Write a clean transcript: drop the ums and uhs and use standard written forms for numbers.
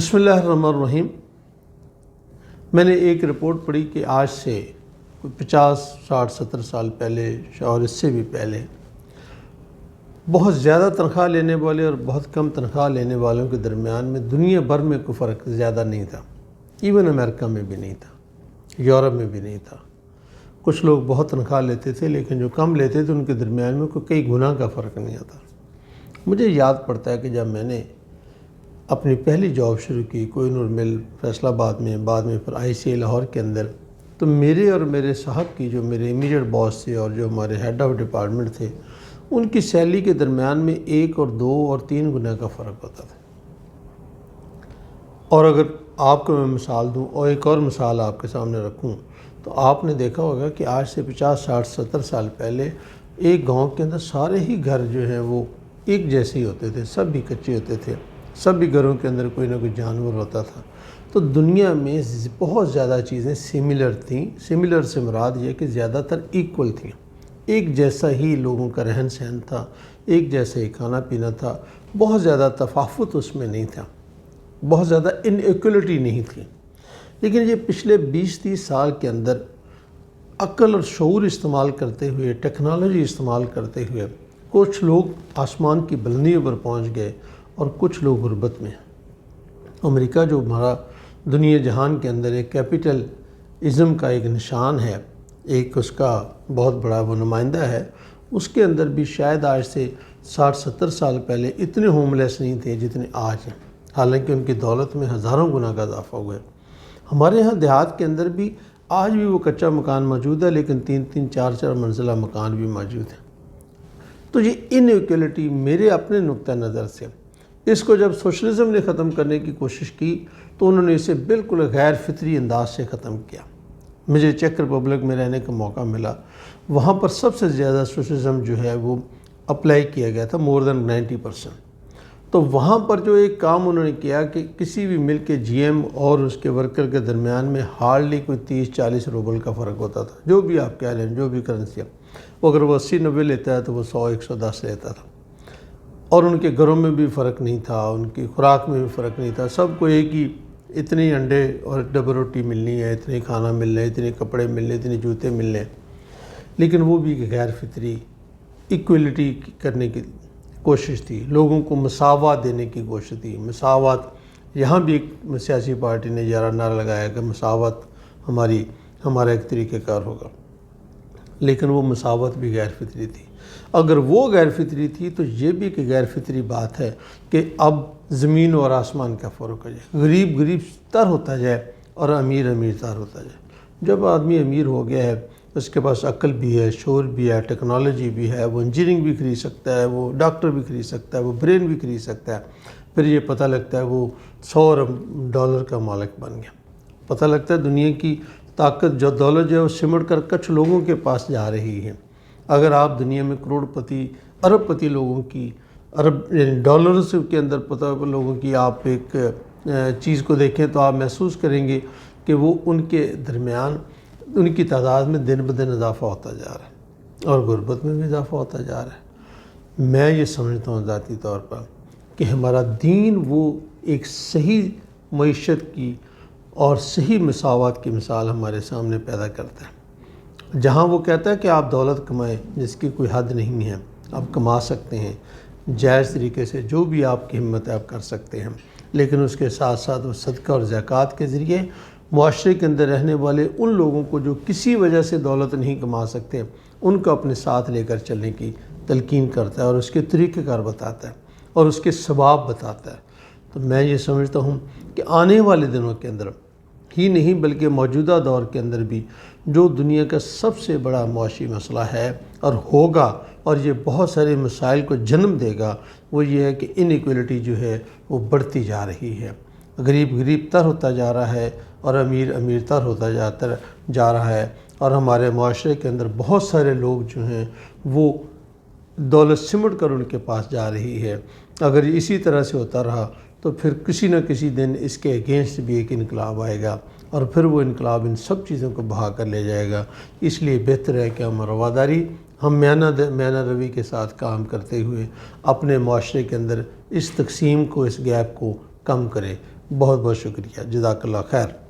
بسم اللہ الرحمن الرحیم۔ میں نے ایک رپورٹ پڑھی کہ آج سے 50 60 70 سال پہلے اور اس سے بھی پہلے بہت زیادہ تنخواہ لینے والے اور بہت کم تنخواہ لینے والوں کے درمیان میں دنیا بھر میں کوئی فرق زیادہ نہیں تھا۔ ایون امریکہ میں بھی نہیں تھا، یورپ میں بھی نہیں تھا۔ کچھ لوگ بہت تنخواہ لیتے تھے لیکن جو کم لیتے تھے ان کے درمیان میں کوئی کئی گنا کا فرق نہیں آتا۔ مجھے یاد پڑتا ہے کہ جب میں نے اپنی پہلی جاب شروع کی کوہ نور مل فیصل آباد میں، بعد میں پھر ICA لاہور کے اندر، تو میرے اور میرے صاحب کی جو میرے امیڈیٹ باس تھے اور جو ہمارے ہیڈ آف ڈپارٹمنٹ تھے، ان کی سیلری کے درمیان میں 1 اور 2 اور 3 گنا کا فرق ہوتا تھا۔ اور اگر آپ کو میں مثال دوں اور ایک اور مثال آپ کے سامنے رکھوں تو آپ نے دیکھا ہوگا کہ آج سے 50 60 70 سال پہلے ایک گاؤں کے اندر سارے ہی گھر جو ہیں وہ ایک جیسے ہی ہوتے تھے، سب بھی کچے ہوتے تھے، سب بھی گھروں کے اندر کوئی نہ کوئی جانور ہوتا تھا۔ تو دنیا میں بہت زیادہ چیزیں سملر تھیں۔ سملر سے مراد یہ کہ زیادہ تر ایکول تھیں، ایک جیسا ہی لوگوں کا رہن سہن تھا، ایک جیسا ہی کھانا پینا تھا، بہت زیادہ تفاوت اس میں نہیں تھا، بہت زیادہ ان ایکولیٹی نہیں تھی۔ لیکن یہ پچھلے 20-30 سال کے اندر عقل اور شعور استعمال کرتے ہوئے، ٹیکنالوجی استعمال کرتے ہوئے کچھ لوگ آسمان کی بلندیوں پر پہنچ گئے اور کچھ لوگ غربت میں ہیں۔ امریکہ جو ہمارا دنیا جہان کے اندر ایک کیپٹل ازم کا ایک نشان ہے، ایک اس کا بہت بڑا وہ نمائندہ ہے، اس کے اندر بھی شاید آج سے 60-70 سال پہلے اتنے ہوم لیس نہیں تھے جتنے آج ہیں، حالانکہ ان کی دولت میں ہزاروں گنا کا اضافہ ہوا ہے۔ ہمارے ہاں دیہات کے اندر بھی آج بھی وہ کچا مکان موجود ہے لیکن 3-3 4-4 منزلہ مکان بھی موجود ہیں۔ تو یہ ان ایکولیٹی میرے اپنے نقطہ نظر سے، اس کو جب سوشلزم نے ختم کرنے کی کوشش کی تو انہوں نے اسے بالکل غیر فطری انداز سے ختم کیا۔ مجھے چیک ریپبلک میں رہنے کا موقع ملا، وہاں پر سب سے زیادہ سوشلزم جو ہے وہ اپلائی کیا گیا تھا، مور دین 90%۔ تو وہاں پر جو ایک کام انہوں نے کیا کہ کسی بھی ملک کے GM اور اس کے ورکر کے درمیان میں ہارڈلی کوئی 30-40 روبل کا فرق ہوتا تھا، جو بھی آپ کہہ لیں، جو بھی کرنسی ہے، اگر وہ 80-90 لیتا ہے تو وہ 100-110 لیتا تھا۔ اور ان کے گھروں میں بھی فرق نہیں تھا، ان کی خوراک میں بھی فرق نہیں تھا، سب کو ایک ہی اتنی انڈے اور ڈبل روٹی ملنی ہے، اتنے کھانا ملنا ہے، اتنے کپڑے ملنے، اتنے جوتے ملنے۔ لیکن وہ بھی غیر فطری ایکولیٹی کرنے کی کوشش تھی، لوگوں کو مساوات دینے کی کوشش تھی۔ مساوات، یہاں بھی ایک سیاسی پارٹی نے نعرہ لگایا کہ مساوات ہمارا ایک طریقہ کار ہوگا، لیکن وہ مساوات بھی غیر فطری تھی۔ اگر وہ غیر فطری تھی تو یہ بھی کہ غیر فطری بات ہے کہ اب زمین اور آسمان کا فرق ہو جائے، غریب تر ہوتا جائے اور امیر تر ہوتا جائے۔ جب آدمی امیر ہو گیا ہے، اس کے پاس عقل بھی ہے، شعور بھی ہے، ٹیکنالوجی بھی ہے، وہ انجینئرنگ بھی خرید سکتا ہے، وہ ڈاکٹر بھی خرید سکتا ہے، وہ برین بھی خرید سکتا ہے، پھر یہ پتہ لگتا ہے وہ $100 کا مالک بن گیا۔ پتہ لگتا ہے دنیا کی طاقت جو دولت جو ہے وہ سمٹ کر کچھ لوگوں کے پاس جا رہی ہے۔ اگر آپ دنیا میں کروڑ پتی، ارب پتی لوگوں کی، یعنی ڈالرز کے اندر پتہ لوگوں کی آپ ایک چیز کو دیکھیں تو آپ محسوس کریں گے کہ وہ ان کے درمیان ان کی تعداد میں دن بدن اضافہ ہوتا جا رہا ہے اور غربت میں بھی اضافہ ہوتا جا رہا ہے۔ میں یہ سمجھتا ہوں ذاتی طور پر کہ ہمارا دین وہ ایک صحیح معیشت کی اور صحیح مساوات کی مثال ہمارے سامنے پیدا کرتا ہے، جہاں وہ کہتا ہے کہ آپ دولت کمائیں جس کی کوئی حد نہیں ہے، آپ کما سکتے ہیں جائز طریقے سے، جو بھی آپ کی ہمت ہے آپ کر سکتے ہیں، لیکن اس کے ساتھ ساتھ وہ صدقہ اور زکوٰۃ کے ذریعے معاشرے کے اندر رہنے والے ان لوگوں کو جو کسی وجہ سے دولت نہیں کما سکتے، ان کو اپنے ساتھ لے کر چلنے کی تلقین کرتا ہے اور اس کے طریقہ کار بتاتا ہے اور اس کے ثواب بتاتا ہے۔ تو میں یہ سمجھتا ہوں کہ آنے والے دنوں کے اندر ہی نہیں بلکہ موجودہ دور کے اندر بھی جو دنیا کا سب سے بڑا معاشی مسئلہ ہے اور ہوگا اور یہ بہت سارے مسائل کو جنم دے گا، وہ یہ ہے کہ ان ایکولیٹی جو ہے وہ بڑھتی جا رہی ہے۔ غریب تر ہوتا جا رہا ہے اور امیر تر ہوتا جا رہا ہے، اور ہمارے معاشرے کے اندر بہت سارے لوگ جو ہیں وہ دولت سمٹ کر ان کے پاس جا رہی ہے۔ اگر اسی طرح سے ہوتا رہا تو پھر کسی نہ کسی دن اس کے اگینسٹ بھی ایک انقلاب آئے گا اور پھر وہ انقلاب ان سب چیزوں کو بہا کر لے جائے گا۔ اس لیے بہتر ہے کہ ہم رواداری، ہم میانہ روی کے ساتھ کام کرتے ہوئے اپنے معاشرے کے اندر اس تقسیم کو، اس گیپ کو کم کریں۔ بہت بہت شکریہ، جزاک اللہ خیر۔